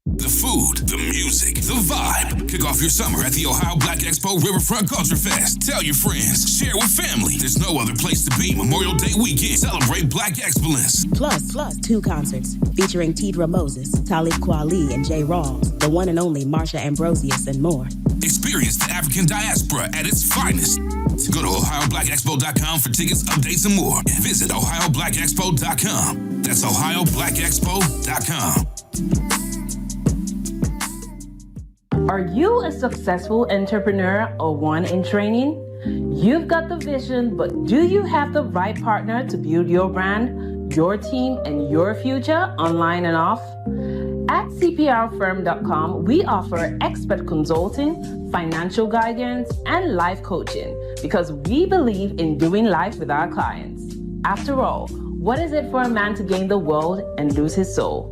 The food, the music, the vibe. Kick off your summer at the Ohio Black Expo Riverfront Culture Fest. Tell your friends, share with family. There's no other place to be Memorial Day weekend. Celebrate Black excellence. Plus 2 concerts featuring Tidra Moses, Talib Kweli, and Jay Rawls, the one and only Marsha Ambrosius, and more. Experience the African diaspora at its finest. Go to OhioBlackExpo.com for tickets, updates, and more. Visit OhioBlackExpo.com. That's OhioBlackExpo.com. Are you a successful entrepreneur or one in training? You've got the vision, but do you have the right partner to build your brand, your team, and your future online and off? At CPRfirm.com, we offer expert consulting, financial guidance, and life coaching because we believe in doing life with our clients. After all, what is it for a man to gain the world and lose his soul?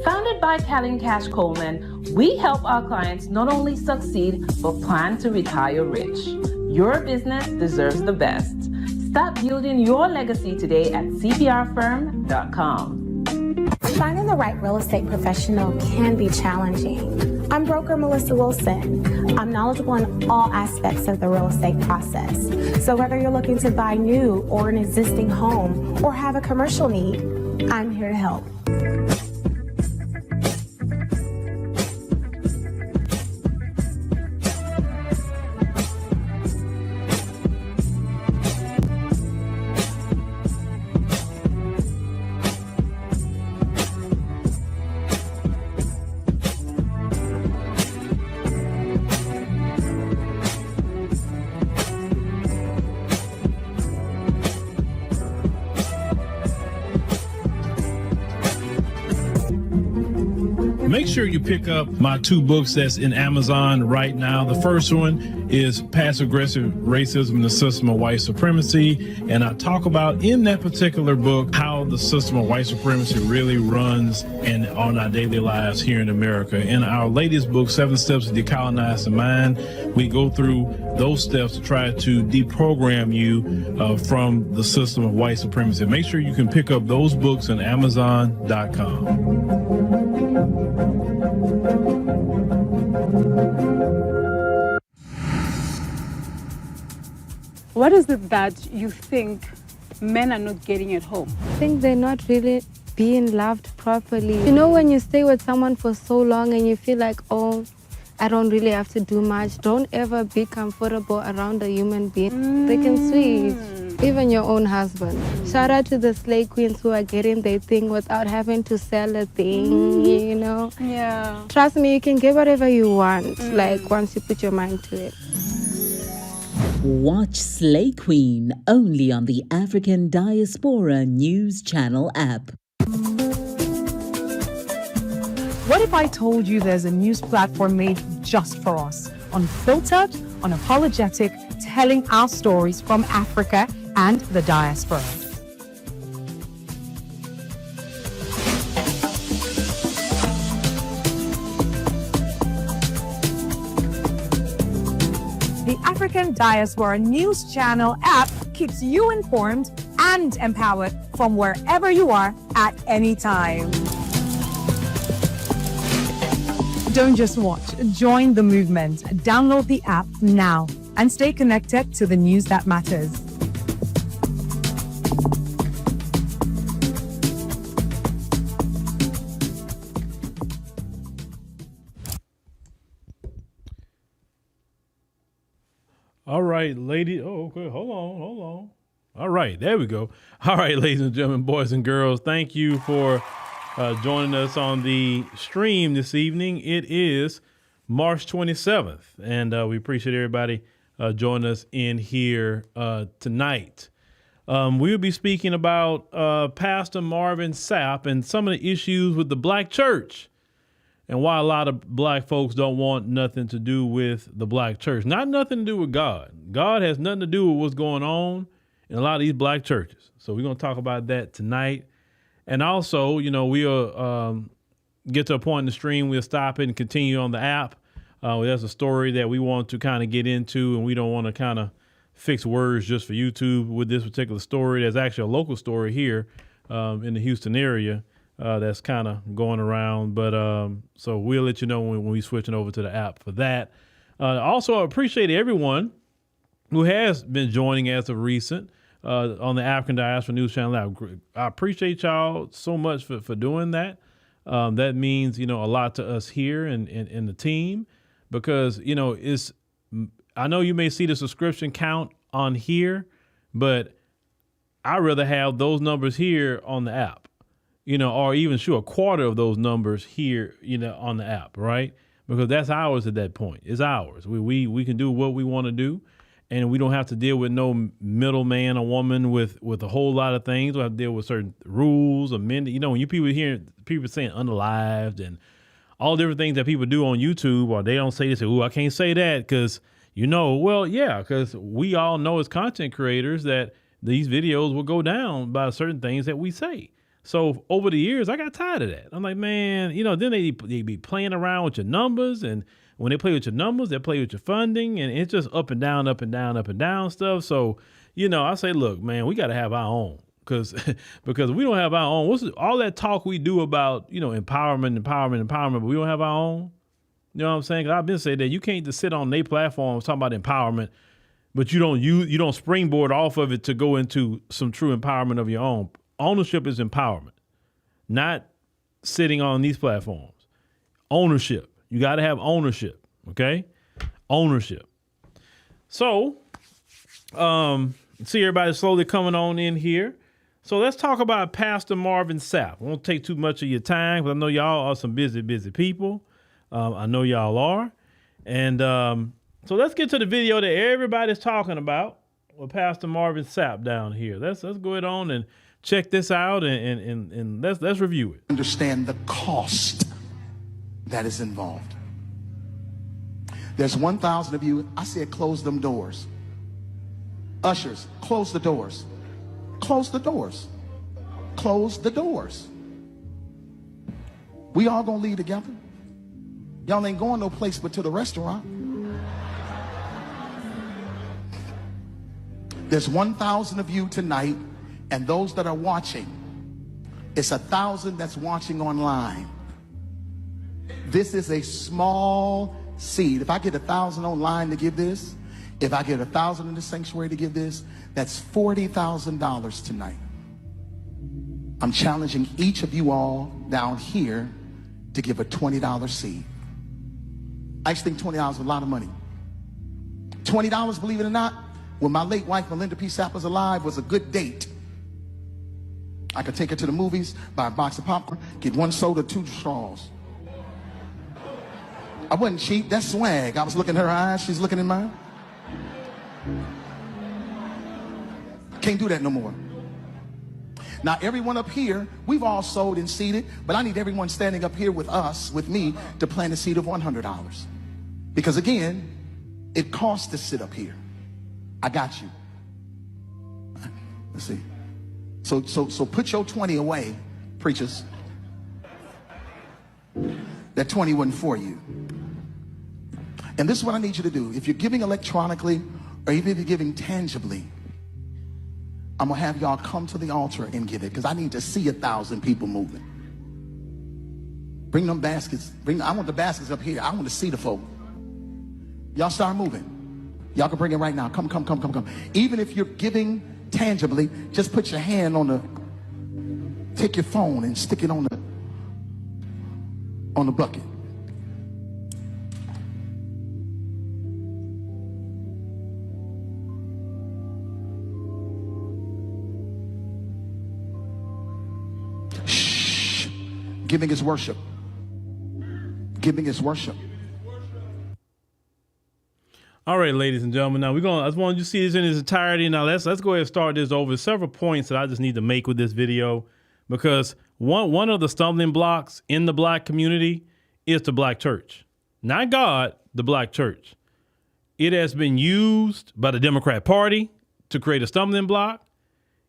Founded by Kellen Cash Coleman, we help our clients not only succeed, but plan to retire rich. Your business deserves the best. Start building your legacy today at CPRfirm.com. Finding the right real estate professional can be challenging. I'm broker Melissa Wilson. I'm knowledgeable in all aspects of the real estate process. So whether you're looking to buy new or an existing home or have a commercial need, I'm here to help. Make sure you pick up my 2 books that's in Amazon right now. The first one is Passive Aggressive Racism and the System of White Supremacy. And I talk about in that particular book how the system of white supremacy really runs on our daily lives here in America. In our latest book, 7 Steps to Decolonize the Mind, we go through those steps to try to deprogram you from the system of white supremacy. Make sure you can pick up those books on Amazon.com. What is it that you think men are not getting at home? I think they're not really being loved properly. You know, when you stay with someone for so long and you feel like, oh, I don't really have to do much, don't ever be comfortable around a human being. They can sweet. Even your own husband. Shout out to the slay queens who are getting their thing without having to sell a thing, you know? Yeah. Trust me, you can get whatever you want, like once you put your mind to it. Watch Slay Queen only on the African Diaspora News Channel app. What if I told you there's a news platform made just for us? Unfiltered, unapologetic, telling our stories from Africa and the diaspora. The African Diaspora News Channel app keeps you informed and empowered from wherever you are at any time. Don't just watch, join the movement. Download the app now and stay connected to the news that matters. All right, lady. Oh, okay. Hold on. All right, there we go. All right, ladies and gentlemen, boys and girls, thank you for joining us on the stream this evening. It is March 27th, and we appreciate everybody joining us in here tonight. We'll be speaking about Pastor Marvin Sapp and some of the issues with the black church and why a lot of black folks don't want nothing to do with the black church. Not nothing to do with God. God has nothing to do with what's going on in a lot of these black churches. So we're going to talk about that tonight. And also, you know, we'll get to a point in the stream, we'll stop it and continue on the app. There's a story that we want to kind of get into, and we don't want to kind of fix words just for YouTube with this particular story. There's actually a local story here in the Houston area that's kind of going around. But so we'll let you know when we're switching over to the app for that. Also, I appreciate everyone who has been joining as of recent on the African Diaspora News Channel. I appreciate y'all so much for doing that. That means, a lot to us here and the team, because, I know you may see the subscription count on here, but I'd rather have those numbers here on the app, or even a quarter of those numbers here, on the app, right? Because that's ours at that point. It's ours. We can do what we want to do, and we don't have to deal with no middleman or woman with a whole lot of things. We have to deal with certain rules, amended. When you people hear people saying unalived and all different things that people do on YouTube, or they don't say this, I can't say that because, because we all know as content creators that these videos will go down by certain things that we say. So over the years, I got tired of that. I'm like, man, then they be playing around with your numbers. And when they play with your numbers, they play with your funding. And it's just up and down, up and down, up and down stuff. So, I say, look, man, we got to have our own. Because we don't have our own. What's all that talk we do about, empowerment, but we don't have our own? You know what I'm saying? 'Cause I've been saying that you can't just sit on their platforms talking about empowerment, but you don't springboard off of it to go into some true empowerment of your own. Ownership is empowerment, not sitting on these platforms. Ownership. You got to have ownership. Okay? Ownership. So, see everybody slowly coming on in here. So let's talk about Pastor Marvin Sapp. I won't take too much of your time, but I know y'all are some busy people. I know y'all are. And so let's get to the video that everybody's talking about with Pastor Marvin Sapp down here. Let's go ahead on and check this out and let's review it. Understand the cost that is involved. There's 1,000 of you. I said close them doors. Ushers, close the doors. Close the doors. Close the doors. We all gonna leave together. Y'all ain't going no place but to the restaurant. There's 1,000 of you tonight, and those that are watching, it's 1,000 that's watching online. This is a small seed. If I get 1,000 online to give this, if I get 1,000 in the sanctuary to give this, that's $40,000 tonight. I'm challenging each of you all down here to give a $20 seed. I just think $20 is a lot of money. $20, believe it or not, when my late wife, Melinda P. Sapp, was alive, was a good date. I could take her to the movies, buy a box of popcorn, get 1 soda, 2 straws. I wasn't cheap, that's swag. I was looking in her eyes, she's looking in mine. Can't do that no more. Now, everyone up here, we've all sold and seeded, but I need everyone standing up here with us, with me, to plant a seed of $100. Because again, it costs to sit up here. I got you. Let's see. So put your 20 away, preachers. That 20 wasn't for you. And this is what I need you to do. If you're giving electronically, or even if you're giving tangibly, I'm gonna have y'all come to the altar and give it, because I need to see 1,000 people moving. Bring them baskets. I want the baskets up here. I want to see the folk. Y'all start moving. Y'all can bring it right now. Come. Even if you're giving tangibly, just put your hand on take your phone and stick it on the bucket. Shh. Giving is worship. Giving is worship. All right, ladies and gentlemen. Now I just want you to see this in its entirety. Now let's go ahead and start this over. Several points that I just need to make with this video, because one of the stumbling blocks in the black community is the black church, not God, the black church. It has been used by the Democrat Party to create a stumbling block.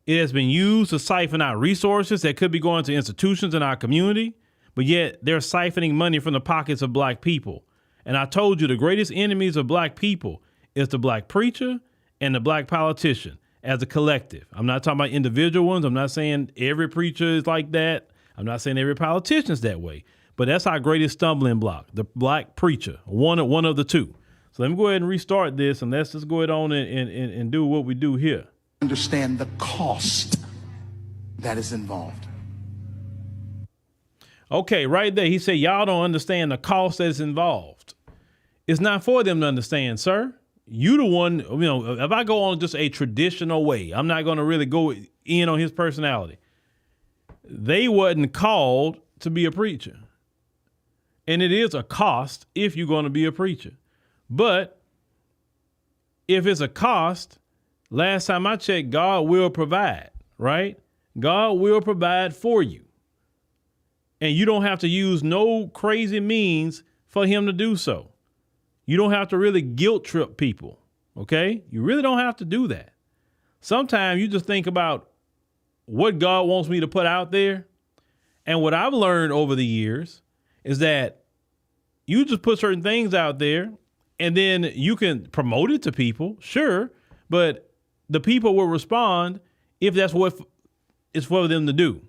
It has been used to siphon out resources that could be going to institutions in our community, but yet they're siphoning money from the pockets of black people. And I told you the greatest enemies of black people is the black preacher and the black politician as a collective. I'm not talking about individual ones. I'm not saying every preacher is like that. I'm not saying every politician's that way, but that's our greatest stumbling block, the black preacher, one of the two. So let me go ahead and restart this, and let's just go ahead on and do what we do here. Understand the cost that is involved. Okay, right there. He said, y'all don't understand the cost that's involved. It's not for them to understand, sir. You the one, if I go on just a traditional way, I'm not going to really go in on his personality. They wasn't called to be a preacher. And it is a cost if you're going to be a preacher. But if it's a cost, last time I checked, God will provide, right? God will provide for you. And you don't have to use no crazy means for him to do so. You don't have to really guilt trip people, okay? You really don't have to do that. Sometimes you just think about what God wants me to put out there. And what I've learned over the years is that you just put certain things out there and then you can promote it to people, sure, but the people will respond if that's what it's for them to do.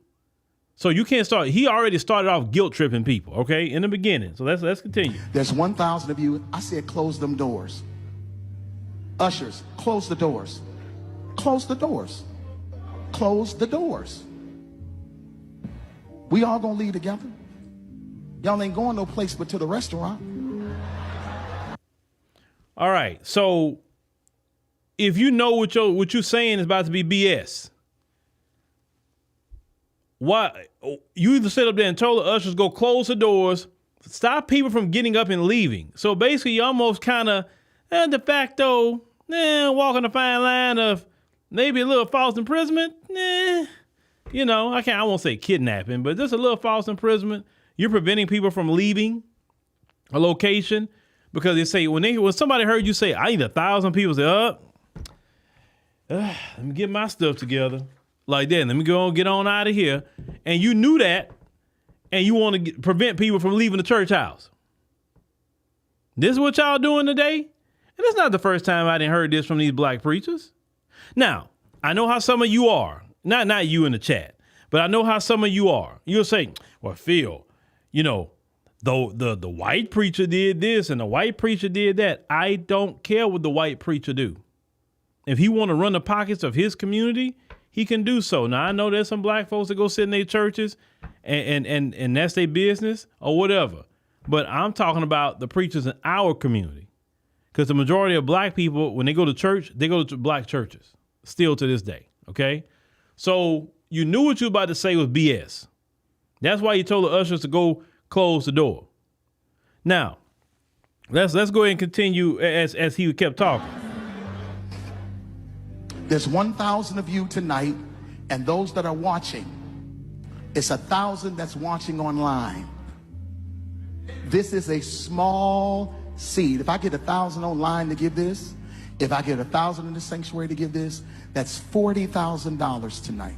So you can't start. He already started off guilt tripping people, okay, in the beginning. So let's continue. There's 1,000 of you. I said close them doors. Ushers, close the doors. Close the doors. Close the doors. We all gonna leave together. Y'all ain't going no place but to the restaurant. All right. So if you know what you're saying is about to be BS, why you either sit up there and told the ushers go close the doors, stop people from getting up and leaving. So basically, you almost kind of de facto walking a fine line of maybe a little false imprisonment. I won't say kidnapping, but just a little false imprisonment. You're preventing people from leaving a location because they say when somebody heard you say, I need 1,000 people, say, let me get my stuff together. Like that, let me go and get on out of here. And you knew that, and you want to prevent people from leaving the church house. This is what y'all doing today? And it's not the first time I didn't heard this from these black preachers. Now, I know how some of you are. Not you in the chat, but I know how some of you are. You'll say, well, Phil, the white preacher did this and the white preacher did that. I don't care what the white preacher do. If he want to run the pockets of his community, he can do so. Now, I know there's some black folks that go sit in their churches and that's their business or whatever. But I'm talking about the preachers in our community. Because the majority of black people, when they go to church, they go to black churches still to this day. Okay. So you knew what you were about to say was BS. That's why you told the ushers to go close the door. Now, let's go ahead and continue as he kept talking. There's 1,000 of you tonight, and those that are watching, it's 1,000 that's watching online. This is a small seed. If I get 1,000 online to give this, if I get 1,000 in the sanctuary to give this, that's $40,000 tonight.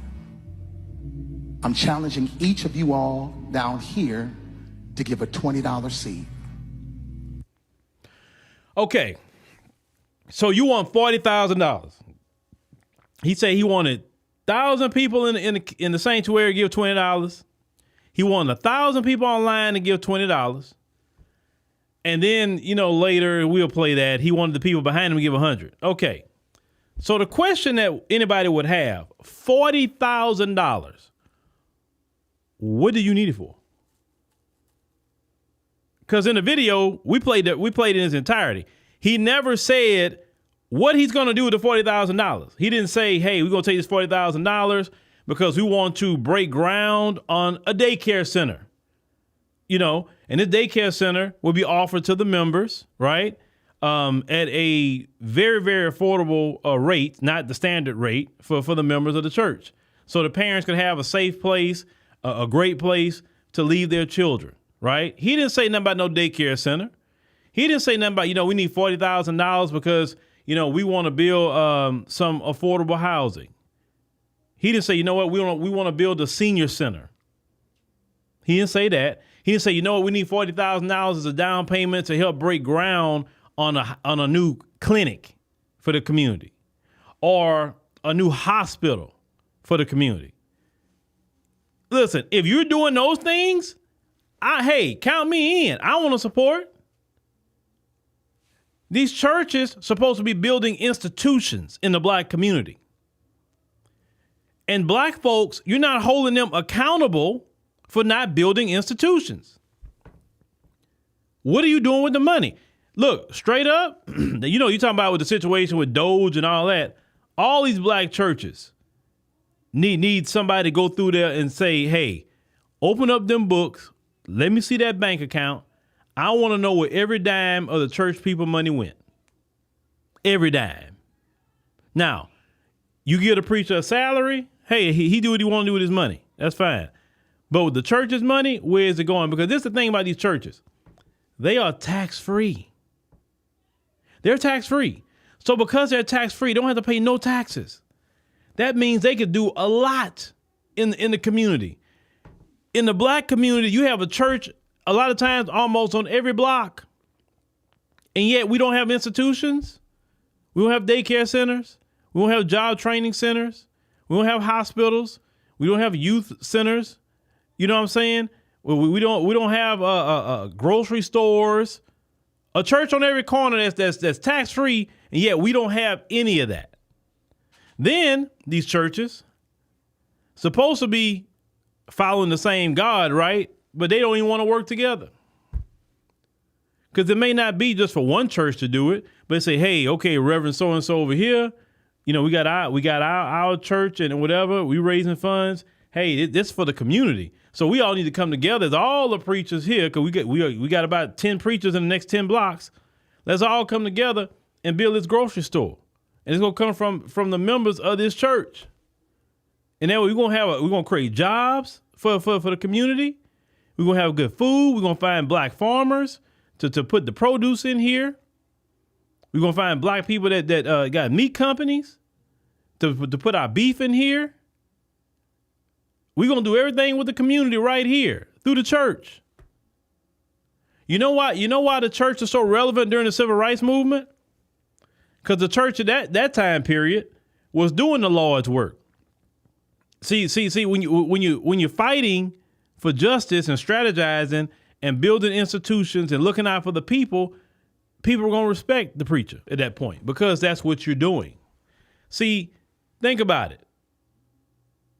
I'm challenging each of you all down here to give a $20 seed. Okay, so you want $40,000. He said he wanted 1,000 people in the sanctuary to give $20. He wanted 1,000 people online to give $20. And then, later we'll play that. He wanted the people behind him to give 100. Okay. So the question that anybody would have, $40,000. What do you need it for? Because in the video, we played it in its entirety. He never said what he's going to do with the $40,000. He didn't say, hey, we're going to take this $40,000 because we want to break ground on a daycare center. And this daycare center will be offered to the members, right? At a very, very affordable rate, not the standard rate for the members of the church. So the parents can have a safe place, a great place to leave their children, right? He didn't say nothing about no daycare center. He didn't say nothing about, we need $40,000 because we want to build some affordable housing. He didn't say, we want to build a senior center. He didn't say that. He didn't say, we need $40,000 as a down payment to help break ground on a new clinic for the community or a new hospital for the community. Listen, if you're doing those things, hey, count me in. I want to support. These churches supposed to be building institutions in the black community. And black folks, you're not holding them accountable for not building institutions. What are you doing with the money? Look, straight up, you talking about with the situation with Doge and all that, all these black churches need somebody to go through there and say, hey, open up them books. Let me see that bank account. I want to know where every dime of the church people money went. Every dime. Now, you give a preacher a salary. Hey, he do what he want to do with his money. That's fine. But with the church's money, where is it going? Because this is the thing about these churches. They are tax-free. They're tax-free. So because they're tax-free, they don't have to pay no taxes. That means they could do a lot in the community. In the black community, you have a church a lot of times almost on every block. And yet we don't have institutions. We don't have daycare centers. We don't have job training centers. We don't have hospitals. We don't have youth centers. You know what I'm saying? We don't have grocery stores. A church on every corner that's tax free, and yet we don't have any of that. Then these churches supposed to be following the same God, right? But they don't even want to work together. Because it may not be just for one church to do it, but they say, hey, okay, Reverend so-and-so over here, we got our church and whatever, we raising funds. Hey, this is for the community. So we all need to come together as all the preachers here, because we got about 10 preachers in the next 10 blocks. Let's all come together and build this grocery store. And it's going to come from the members of this church. And then we're going to create jobs for the community. We're going to have good food. We're going to find black farmers to put the produce in here. We're going to find black people that got meat companies to put our beef in here. We're going to do everything with the community right here through the church. You know why the church is so relevant during the civil rights movement? Because the church at that time period was doing the Lord's work. See, when you're fighting for justice and strategizing and building institutions and looking out for the people are going to respect the preacher at that point because that's what you're doing. See, think about it.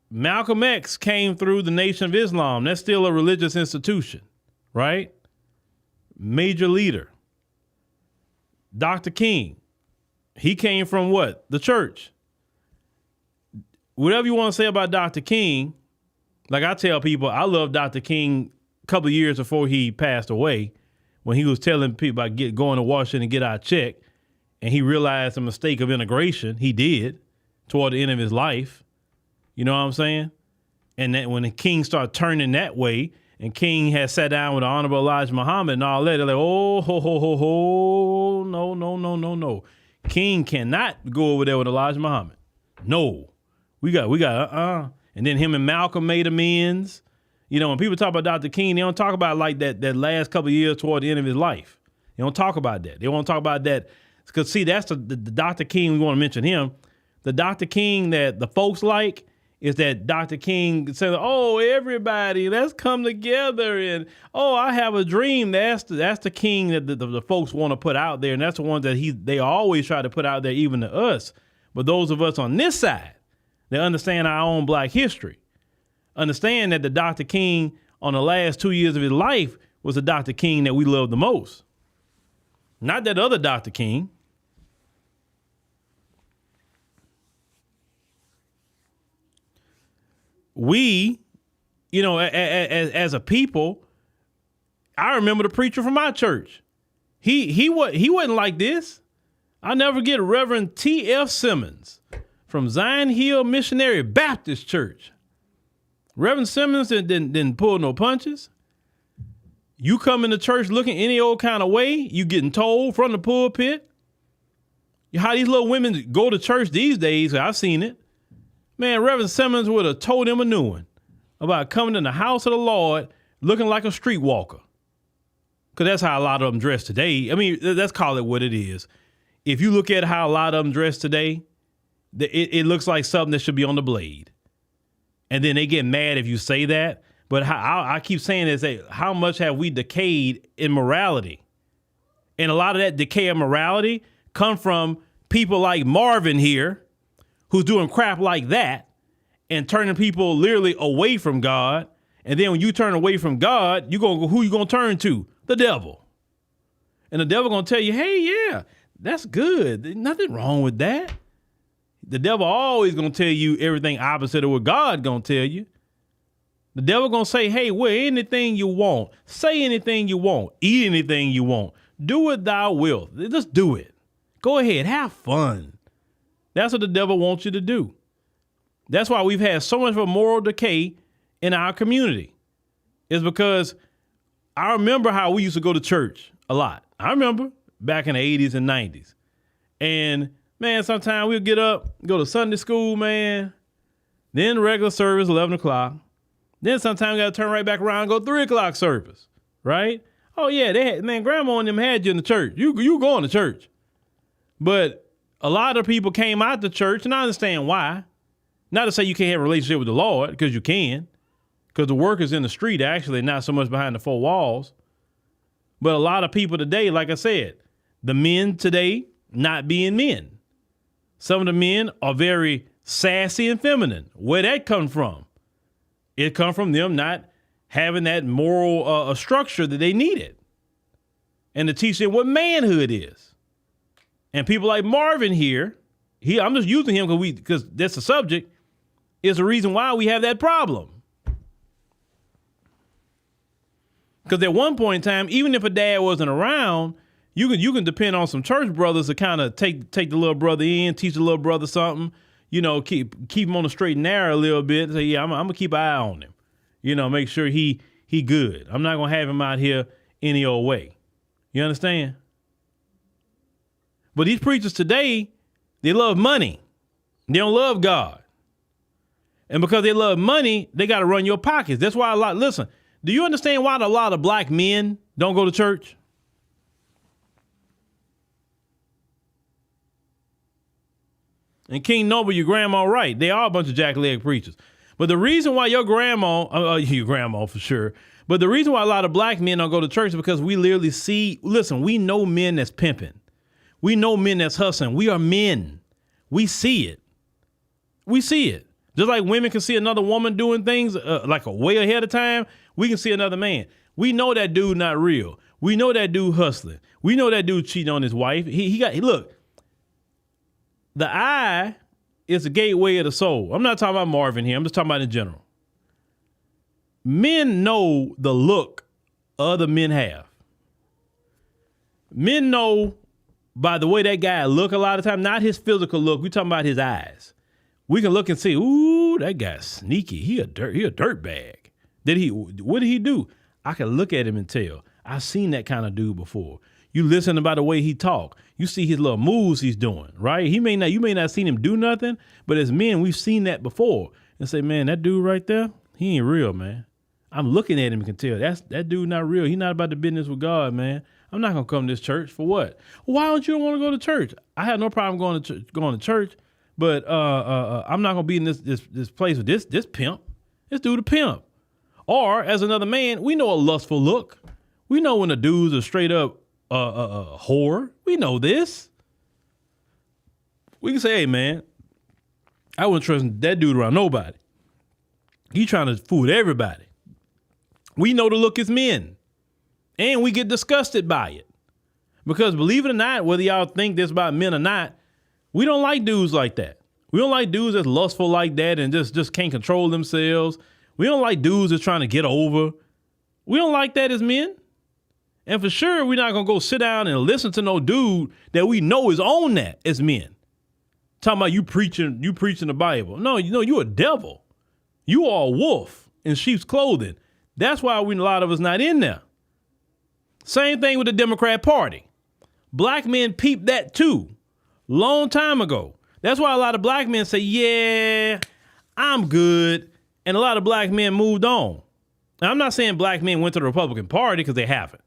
Malcolm X came through the Nation of Islam. That's still a religious institution, right? Major leader. Dr. King, he came from what? The church. Whatever you want to say about Dr. King, like I tell people, I love Dr. King a couple of years before he passed away, when he was telling people about going to Washington and get our check, and he realized the mistake of integration. He did toward the end of his life. You know what I'm saying? And that when the King started turning that way, and King had sat down with the Honorable Elijah Muhammad and all that, they're like, no. King cannot go over there with Elijah Muhammad. No. We got And then him and Malcolm made amends. When people talk about Dr. King, they don't talk about like that last couple of years toward the end of his life. They don't talk about that. They won't talk about that. Because, see, that's the Dr. King, we want to mention him. The Dr. King that the folks like is that Dr. King said, oh, everybody, let's come together. And, oh, I have a dream. That's the King that the folks want to put out there. And that's the one that they always try to put out there, even to us. But those of us on this side that understand our own black history, understand that the Dr. King on the last 2 years of his life was the Dr. King that we love the most. Not that other Dr. King. We, as a people, I remember the preacher from my church. He wasn't like this. I'll never get Reverend T.F. Simmons from Zion Hill Missionary Baptist Church. Reverend Simmons didn't pull no punches. You come into church looking any old kind of way, you getting told from the pulpit. How these little women go to church these days, I've seen it. Man, Reverend Simmons would have told him a new one about coming in the house of the Lord looking like a streetwalker. Because that's how a lot of them dress today. I mean, let's call it what it is. If you look at how a lot of them dress today, it looks like something that should be on the blade. And then they get mad if you say that. But I keep saying is that how much have we decayed in morality? And a lot of that decay of morality come from people like Marvin here, who's doing crap like that and turning people literally away from God. And then when you turn away from God, who you gonna turn to? The devil. And the devil gonna tell you, hey, yeah, that's good. There's nothing wrong with that. The devil always gonna tell you everything opposite of what God gonna tell you. The devil gonna say, hey, wear anything you want, say anything you want, eat anything you want, do what thou wilt. Just do it. Go ahead, have fun. That's what the devil wants you to do. That's why we've had so much of a moral decay in our community. It's because I remember how we used to go to church a lot. I remember back in the 80s and 90s. And man, sometimes we'll get up, go to Sunday school, man. Then regular service, 11 o'clock. Then sometimes we got to turn right back around and go 3 o'clock service, right? Oh, yeah, grandma and them had you in the church. You going to church. But a lot of people came out to church, and I understand why. Not to say you can't have a relationship with the Lord, because you can. Because the work is in the street, actually, not so much behind the four walls. But a lot of people today, like I said, the men today not being men. Some of the men are very sassy and feminine. Where that come from? It come from them not having that moral structure that they needed. And to teach them what manhood is. And people like Marvin here, I'm just using him because that's the subject, is the reason why we have that problem. Because at one point in time, even if a dad wasn't around, you can depend on some church brothers to kind of take the little brother in, teach the little brother something, keep him on the straight and narrow a little bit. And say, yeah, I'm gonna keep an eye on him. Make sure he good. I'm not gonna have him out here any old way. You understand? But these preachers today, they love money. They don't love God. And because they love money, they got to run your pockets. That's why listen, do you understand why a lot of black men don't go to church? And King Noble, your grandma, right. They are a bunch of jackleg preachers. But the reason why your grandma for sure, but the reason why a lot of black men don't go to church is because we literally we know men that's pimping. We know men that's hustling. We are men. We see it. We see it. Just like women can see another woman doing things like a way ahead of time, we can see another man. We know that dude not real. We know that dude hustling. We know that dude cheating on his wife. Look, the eye is the gateway of the soul. I'm not talking about Marvin here. I'm just talking about in general. Men know the look other men have. Men know by the way that guy look a lot of time, not his physical look. We talking about his eyes. We can look and see, ooh, that guy's sneaky. He a dirt bag. What did he do? I can look at him and tell. I've seen that kind of dude before. You listen about the way he talk. You see his little moves he's doing, right? You may not have seen him do nothing, but as men, we've seen that before. And say, man, that dude right there, he ain't real, man. I'm looking at him and can tell that dude not real. He not about the business with God, man. I'm not gonna come to this church for what? Why don't you want to go to church? I have no problem going to church, but I'm not gonna be in this place with this pimp. This dude a pimp. Or as another man, we know a lustful look. We know when the dudes are straight up whore. We know this. We can say, hey man, I wouldn't trust that dude around nobody. He trying to fool everybody. We know the look is men. And we get disgusted by it. Because believe it or not, whether y'all think this about men or not, we don't like dudes like that. We don't like dudes that's lustful like that and just can't control themselves. We don't like dudes that's trying to get over. We don't like that as men. And for sure, we're not going to go sit down and listen to no dude that we know is on that as men. Talking about you preaching the Bible. No, you a devil. You are a wolf in sheep's clothing. That's why a lot of us not in there. Same thing with the Democrat Party. Black men peeped that too, long time ago. That's why a lot of black men say, yeah, I'm good. And a lot of black men moved on. Now, I'm not saying black men went to the Republican Party because they haven't.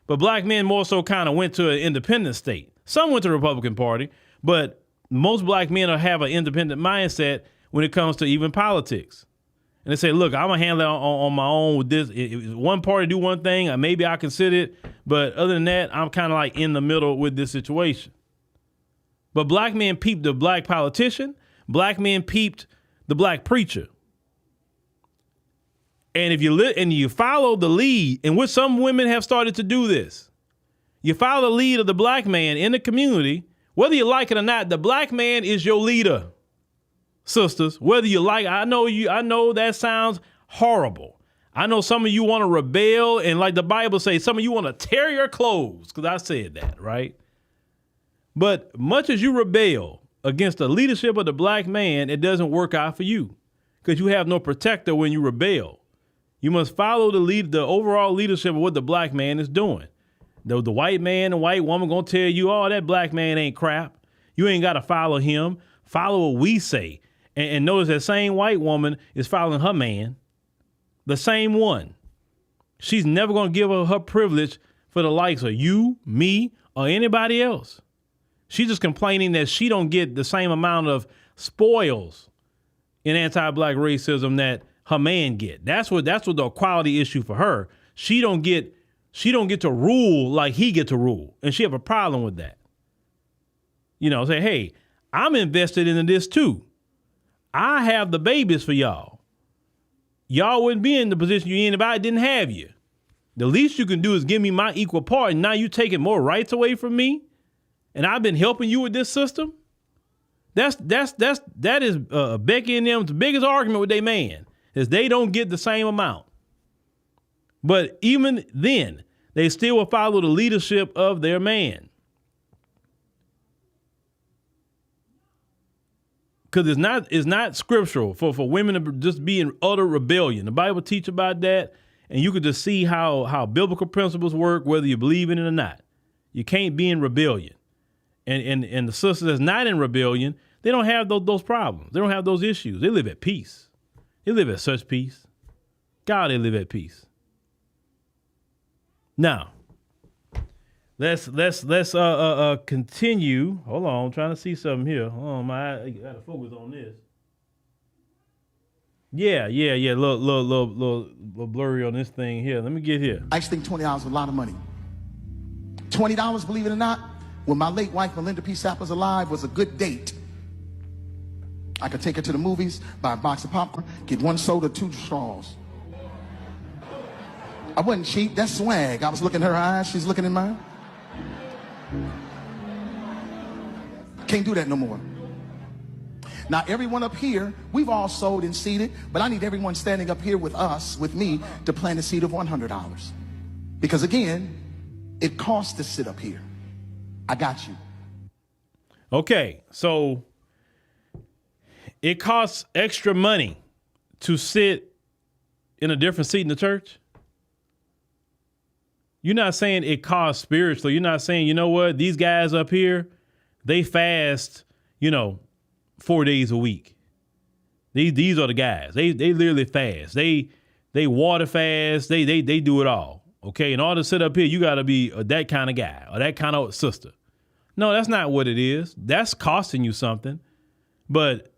But black men more so kind of went to an independent state. Some went to the Republican Party, but most black men have an independent mindset when it comes to even politics. and they say, look, I'm going to handle it on my own with this. If one party do one thing, maybe I consider it. But other than that, I'm kind of like in the middle with this situation. But black men peeped the black politician. Black men peeped the black preacher. And if you follow the lead, in which some women have started to do this, you follow the lead of the black man in the community, whether you like it or not, the black man is your leader. Sisters, whether you like, I know that sounds horrible. I know some of you want to rebel, and like the Bible says, some of you want to tear your clothes, because I said that, right? But much as you rebel against the leadership of the black man, it doesn't work out for you, because you have no protector when you rebel. You must follow the overall leadership of what the black man is doing. The white man and white woman gonna tell you, oh, that black man ain't crap. You ain't got to follow him. Follow what we say. And notice that same white woman is following her man, the same one. She's never going to give her privilege for the likes of you, me, or anybody else. She's just complaining that she don't get the same amount of spoils in anti-black racism that her man get. That's what the equality issue for her. She don't get to rule like he get to rule, and she have a problem with that. You know, say, hey, I'm invested in this too. I have the babies for y'all. Y'all wouldn't be in the position you're in if I didn't have you. The least you can do is give me my equal part, and now you taking more rights away from me, and I've been helping you with this system. That is Becky and them's biggest argument with their man, is they don't get the same amount. But even then, they still will follow the leadership of their man. Because it's not scriptural for women to just be in utter rebellion. The Bible teach about that, and you could just see how biblical principles work, whether you believe in it or not. You can't be in rebellion. And the sister that's not in rebellion, they don't have those problems. They don't have those issues. They live at peace. They live at such peace. God, they live at peace. Now, let's continue. Hold on, I'm trying to see something here. Hold on, I gotta focus on this. Yeah. Little blurry on this thing here. Let me get here. I just think $20 is a lot of money. $20, believe it or not, when my late wife Melinda P. Sapp was alive, was a good date. I could take her to the movies, buy a box of popcorn, get one soda, 2 straws. I wasn't cheap. That's swag. I was looking in her eyes. She's looking in mine. Can't do that no more. Now, everyone up here, we've all sold and seeded, but I need everyone standing up here with us, with me, to plant a seed of $100. Because again, it costs to sit up here. I got you. Okay, so it costs extra money to sit in a different seat in the church? You're not saying it costs spiritually. You're not saying, you know what, these guys up here, they fast, 4 days a week. These are the guys. They literally fast. They water fast. They do it all. Okay, in order to sit up here, you got to be that kind of guy or that kind of sister. No, that's not what it is. That's costing you something. But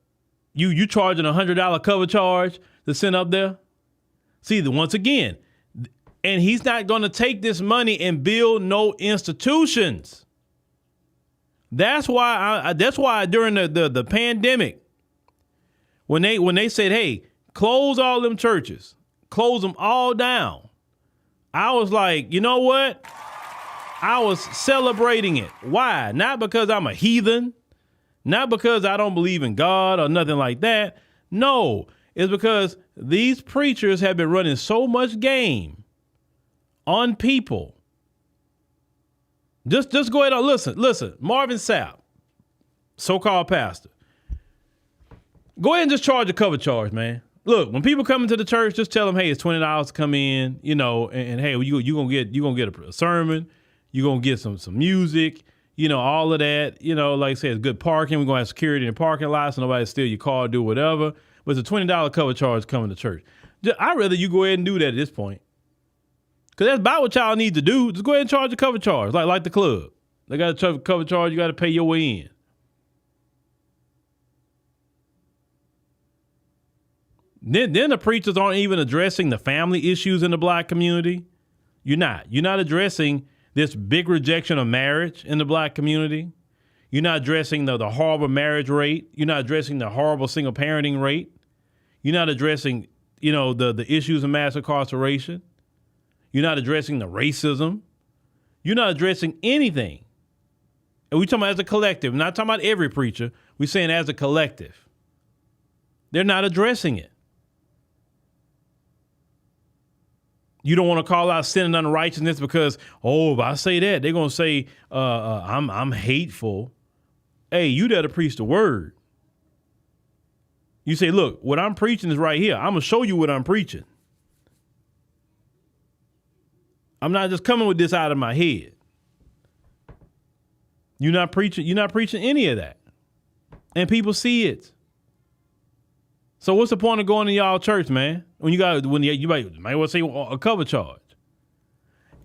you charging $100 cover charge to sit up there? See, once again, and he's not going to take this money and build no institutions. That's why during the pandemic, when they said, hey, close all them churches, close them all down, I was like, you know what? I was celebrating it. Why? Not because I'm a heathen, not because I don't believe in God or nothing like that. No, it's because these preachers have been running so much game on people. Just go ahead and listen. Marvin Sapp, so-called pastor. Go ahead and just charge a cover charge, man. Look, when people come into the church, just tell them, hey, it's $20 to come in, and hey, you gonna get a sermon, you gonna get some music, all of that. Like I said, it's good parking. We're gonna have security in the parking lot, so nobody steal your car, do whatever. But it's a $20 cover charge coming to church. I'd rather you go ahead and do that at this point. Because that's about what y'all need to do. Just go ahead and charge a cover charge, like the club. They got a cover charge, you got to pay your way in. Then the preachers aren't even addressing the family issues in the black community. You're not addressing this big rejection of marriage in the black community. You're not addressing the horrible marriage rate. You're not addressing the horrible single parenting rate. You're not addressing, the issues of mass incarceration. You're not addressing the racism. You're not addressing anything. And we're talking about as a collective, not talking about every preacher. We're saying as a collective. They're not addressing it. You don't want to call out sin and unrighteousness because, if I say that, they're going to say I'm hateful. Hey, you there to preach the word. You say, look, what I'm preaching is right here. I'm going to show you what I'm preaching. I'm not just coming with this out of my head. You're not preaching any of that. And people see it. So what's the point of going to y'all church, man? When you might want to say a cover charge.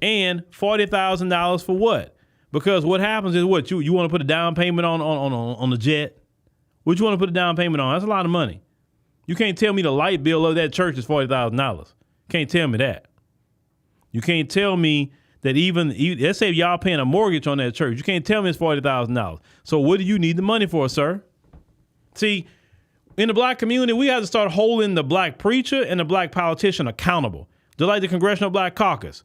And $40,000 for what? Because what happens is what? You want to put a down payment on the jet? What you want to put a down payment on? That's a lot of money. You can't tell me the light bill of that church is $40,000. Can't tell me that. You can't tell me that even let's say y'all paying a mortgage on that church. You can't tell me it's $40,000. So what do you need the money for, sir? See, in the black community, we have to start holding the black preacher and the black politician accountable. Just like the Congressional Black Caucus.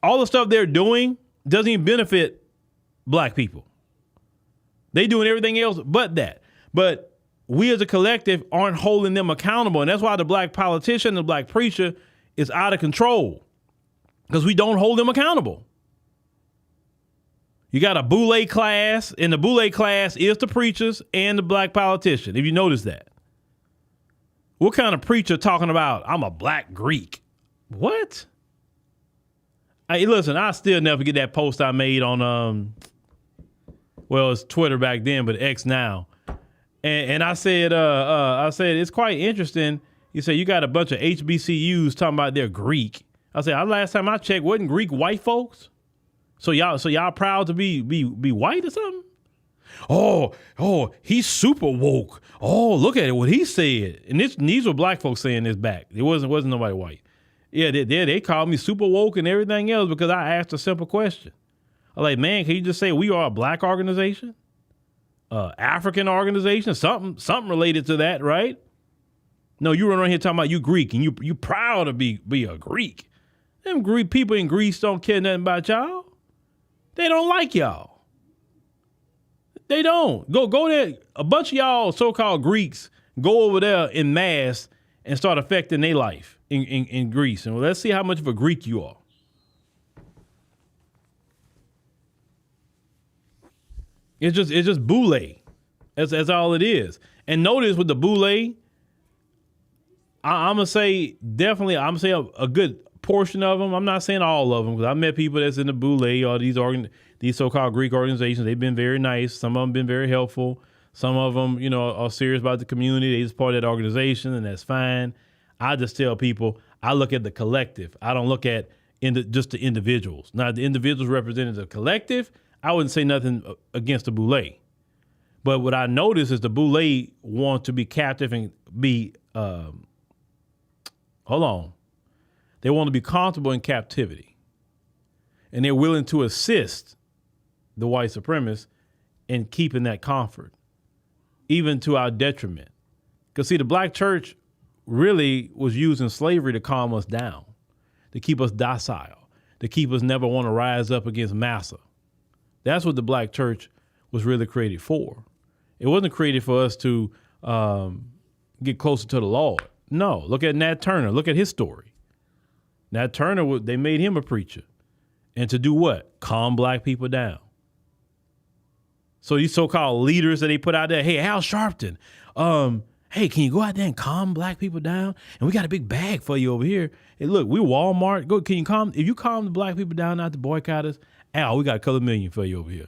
All the stuff they're doing doesn't even benefit black people. They doing everything else but that. But we as a collective aren't holding them accountable. And that's why the black politician and the black preacher is out of control. Because we don't hold them accountable. You got a boule class, and the boule class is the preachers and the black politician, if you notice that. What kind of preacher talking about, I'm a black Greek? What? Hey, listen, I still never get that post I made on, it's Twitter back then, but X now. And I said, it's quite interesting. You say you got a bunch of HBCUs talking about they're Greek. I said, last time I checked, wasn't Greek white folks? So y'all proud to be white or something? Oh, he's super woke. Oh, look at it, what he said. And these were black folks saying this back. It wasn't nobody white. Yeah, they called me super woke and everything else because I asked a simple question. I'm like, man, can you just say we are a black organization? African organization? Something related to that, right? No, you run around here talking about you Greek and you proud to be a Greek. Them Greek people in Greece don't care nothing about y'all. They don't like y'all. They don't. Go there. A bunch of y'all so-called Greeks go over there en masse and start affecting their life in Greece. And let's see how much of a Greek you are. It's just boule. That's all it is. And notice with the boule, I'm going to say a good portion of them. I'm not saying all of them because I met people that's in the boule or these so-called Greek organizations. They've been very nice. Some of them been very helpful. Some of them, are serious about the community. They just part of that organization, and that's fine. I just tell people I look at the collective. I don't look at just the individuals. Now, the individuals represented the collective. I wouldn't say nothing against the boule. But what I notice is the boule want to be captive and be they want to be comfortable in captivity. And they're willing to assist the white supremacists in keeping that comfort, even to our detriment. Because, see, the black church really was using slavery to calm us down, to keep us docile, to keep us never want to rise up against massa. That's what the black church was really created for. It wasn't created for us to get closer to the Lord. No, look at Nat Turner. Look at his story. Nat Turner, they made him a preacher. And to do what? Calm black people down. So these so-called leaders that they put out there, hey, Al Sharpton, hey, can you go out there and calm black people down? And we got a big bag for you over here. Hey, look, we Walmart. If you calm the black people down, not the boycotters, Al, we got a couple million for you over here.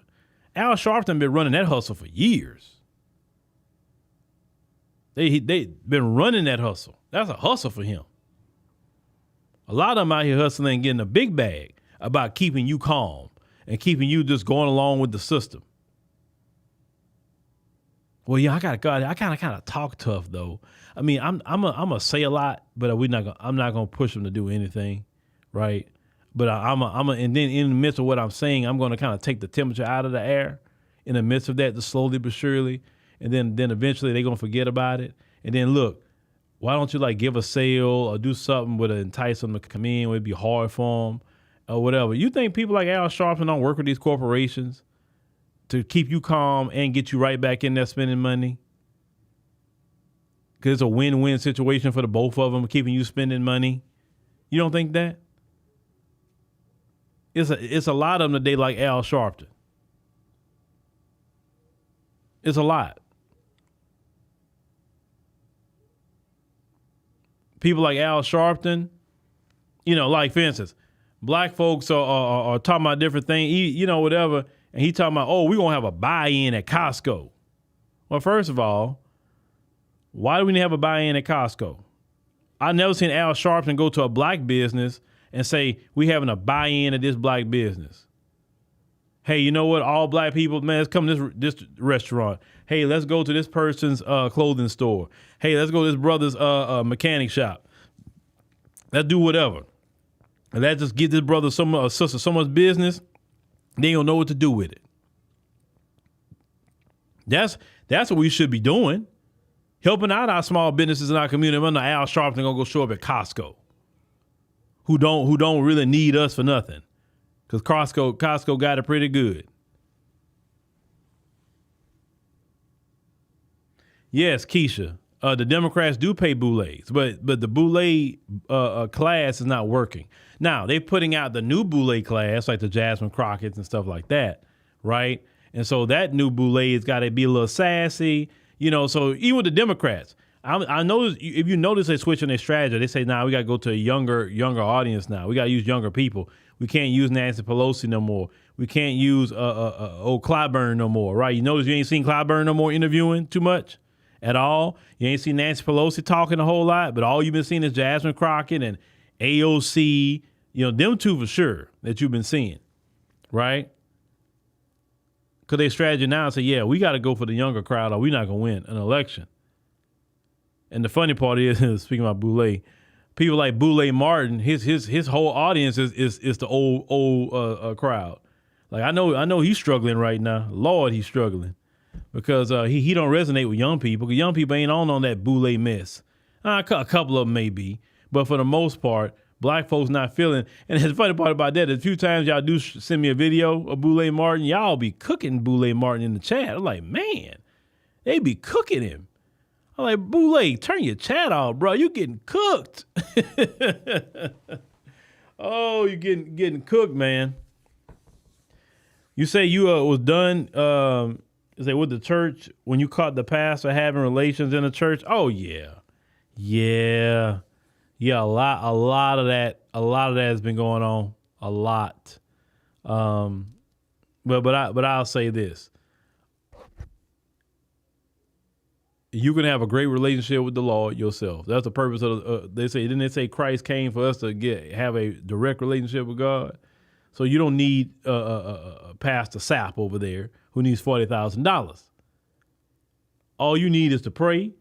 Al Sharpton been running that hustle for years. They been running that hustle. That's a hustle for him. A lot of them out here hustling and getting a big bag about keeping you calm and keeping you just going along with the system. Well, yeah, I kind of talk tough though. I mean, I'm gonna say a lot, but I'm not gonna push them to do anything, right? But and then in the midst of what I'm saying, I'm gonna kind of take the temperature out of the air in the midst of that, just slowly but surely, and then eventually they're gonna forget about it. And then look, why don't you like give a sale or do something with entice them to come in? It'd be hard for them or whatever. You think people like Al Sharpton don't work with these corporations to keep you calm and get you right back in there spending money? Because it's a win-win situation for the both of them, keeping you spending money. You don't think that? It's a lot of them today like Al Sharpton. It's a lot. People like Al Sharpton, like for instance, black folks are talking about different things, whatever. And he talking about, we're going to have a buy-in at Costco. Well, first of all, why do we need to have a buy-in at Costco? I've never seen Al Sharpton go to a black business and say, we having a buy-in at this black business. Hey, you know what? All black people, man, let's come to this restaurant. Hey, let's go to this person's clothing store. Hey, let's go to this brother's mechanic shop. Let's do whatever. And let's just get this brother or sister so much business, they don't know what to do with it. That's what we should be doing. Helping out our small businesses in our community. I'm not Al Sharpton gonna go show up at Costco. Who don't really need us for nothing. Because Costco got it pretty good. Yes, Keisha. The Democrats do pay boulets, but the boulet class is not working. Now, they're putting out the new boulet class, like the Jasmine Crockett's and stuff like that, right? And so that new boulet has got to be a little sassy, so even with the Democrats, I notice, if you notice they're switching their strategy, they say, we got to go to a younger audience now. We got to use younger people. We can't use Nancy Pelosi no more. We can't use old Clyburn no more, right? You notice you ain't seen Clyburn no more interviewing too much at all. You ain't seen Nancy Pelosi talking a whole lot, but all you've been seeing is Jasmine Crockett and AOC, them two for sure that you've been seeing, right? Because their strategy now say, we got to go for the younger crowd or we're not going to win an election. And the funny part is, speaking about Boulay, people like Boulay Martin, his whole audience is the old crowd. Like I know he's struggling right now. Lord, he's struggling because he don't resonate with young people. Because young people ain't on that Boulay mess. A couple of them may be, but for the most part, black folks not feeling. And the funny part about that, a few times y'all do send me a video of Boulay Martin, y'all be cooking Boulay Martin in the chat. I'm like, man, they be cooking him. I'm like, Boulay, turn your chat off, bro. You getting cooked. Oh, you getting cooked, man. You say you was done with the church when you caught the pastor having relations in the church. Oh yeah. A lot of that has been going on. A lot. But I'll say this. You can have a great relationship with the Lord yourself. That's the purpose of they say Christ came for us to have a direct relationship with God. So you don't need Pastor Sapp over there who needs $40,000. All you need is to pray,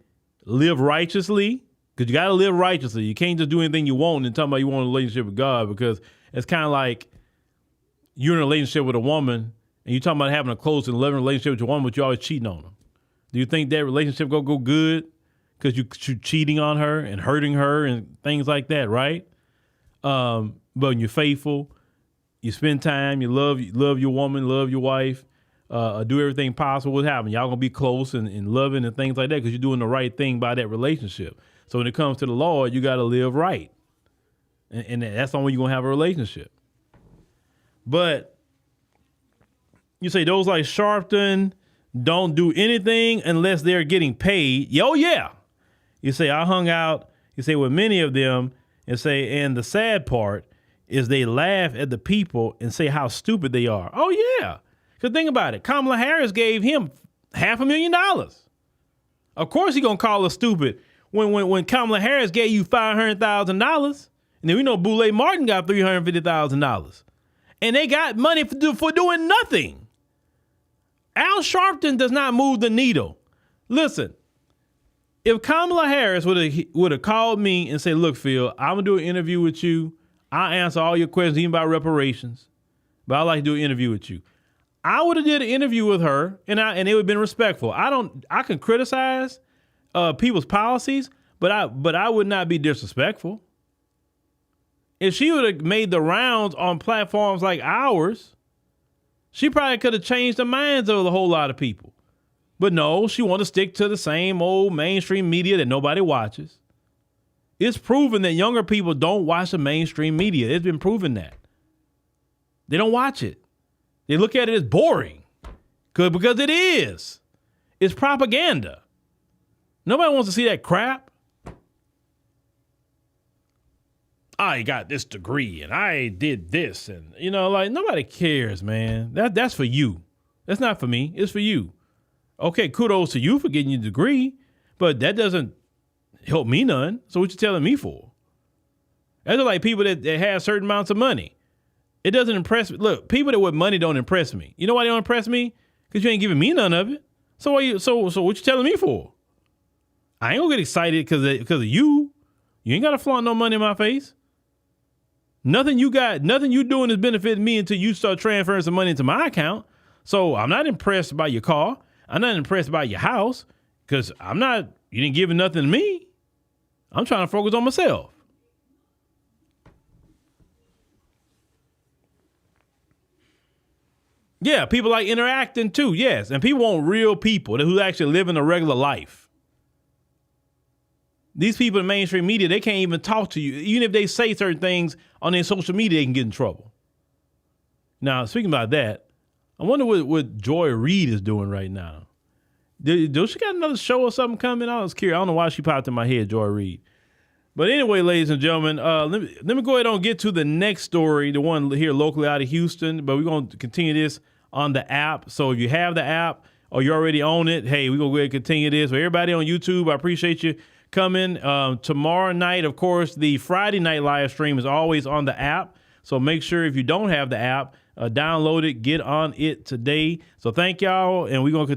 live righteously, because you got to live righteously. You can't just do anything you want and talk about you want a relationship with God, because it's kind of like you're in a relationship with a woman and you're talking about having a close and loving relationship with your woman, but you're always cheating on her. Do you think that relationship gonna go good because you're cheating on her and hurting her and things like that, right? But when you're faithful, you spend time, you love your woman, love your wife, do everything possible. What happens? Y'all gonna be close and loving and things like that because you're doing the right thing by that relationship. So when it comes to the Lord, you got to live right, and that's the only way you're gonna have a relationship. But you say those like Sharpton don't do anything unless they're getting paid. Oh, yeah. You say, I hung out, you say, with many of them, and the sad part is they laugh at the people and say how stupid they are. Oh, yeah. Because think about it. Kamala Harris gave him $500,000. Of course he's going to call us stupid when Kamala Harris gave you $500,000. And then we know Boulay Martin got $350,000. And they got money for doing nothing. Al Sharpton does not move the needle. Listen, if Kamala Harris would have called me and said, look, Phil, I'm going to do an interview with you. I'll answer all your questions, even about reparations. But I'd like to do an interview with you. I would have did an interview with her, and it would have been respectful. I can criticize people's policies, but I would not be disrespectful. If she would have made the rounds on platforms like ours, she probably could have changed the minds of a whole lot of people. But no, she want to stick to the same old mainstream media that nobody watches. It's proven that younger people don't watch the mainstream media. It's been proven that. They don't watch it. They look at it as boring. Because it is. It's propaganda. Nobody wants to see that crap. I got this degree and I did this, and like nobody cares, man. That's for you. That's not for me. It's for you. Okay, kudos to you for getting your degree, but that doesn't help me none. So what you telling me for? That's like people that have certain amounts of money. It doesn't impress me. Look, people that with money don't impress me. You know why they don't impress me? Because you ain't giving me none of it. So what you telling me for? I ain't gonna get excited because of you. You ain't gotta flaunt no money in my face. Nothing you doing is benefiting me until you start transferring some money into my account. So I'm not impressed by your car. I'm not impressed by your house because you didn't give nothing to me. I'm trying to focus on myself. Yeah, people like interacting too, yes. And people want real people who actually live in a regular life. These people in mainstream media, they can't even talk to you. Even if they say certain things on their social media, they can get in trouble. Now, speaking about that, I wonder what Joy Reid is doing right now. Does she got another show or something coming? I was curious. I don't know why she popped in my head, Joy Reid. But anyway, ladies and gentlemen, let me go ahead and get to the next story, the one here locally out of Houston. But we're going to continue this on the app. So if you have the app or you already own it, hey, we're going to go ahead and continue this. For everybody on YouTube, I appreciate you coming. Tomorrow night, of course, the Friday night live stream is always on the app. So make sure if you don't have the app, download it, get on it today. So thank y'all, and we're going to continue.